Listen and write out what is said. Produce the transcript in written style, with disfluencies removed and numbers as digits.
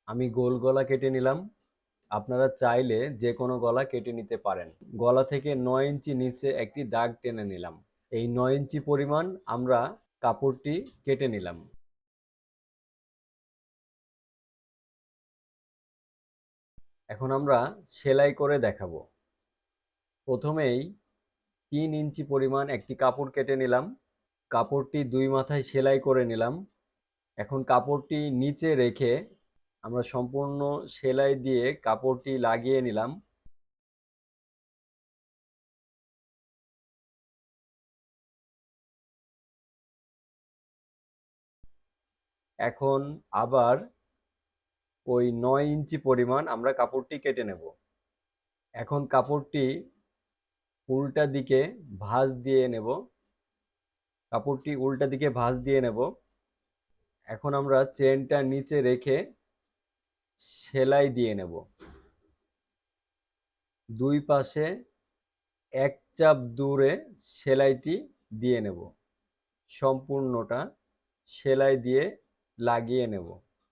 আমি গোল গলা কেটে নিলাম। আপনারা চাইলে যে কোনো গলা কেটে নিতে পারেন। গলা থেকে ৯ ইঞ্চি নিচে একটি দাগ টেনে নিলাম। এই ৯ ইঞ্চি পরিমাণ আমরা কাপড়টি কেটে নিলাম। এখন আমরা সেলাই করে দেখাবো। প্রথমেই ৩ ইঞ্চি পরিমাণ একটি কাপড় কেটে নিলাম। কাপড়টি ২ মাথায় সেলাই করে নিলাম। এখন কাপড়টি নিচে রেখে আমরা সম্পূর্ণ সেলাই দিয়ে কাপড়টি লাগিয়ে নিলাম। এখন আবার ওই ৯ ইঞ্চি পরিমাণ আমরা কাপড়টি কেটে নেব। এখন কাপড়টি উল্টা দিকে ভাঁজ দিয়ে নেব। কাপড়টি উল্টা দিকে ভাঁজ দিয়ে নেব। এখন আমরা চেনটা নিচে রেখে সেলাই দিয়ে নেব। দুই পাশে এক চাপ দূরে সেলাইটি দিয়ে নেব। সম্পূর্ণটা সেলাই দিয়ে লাগিয়ে নেব।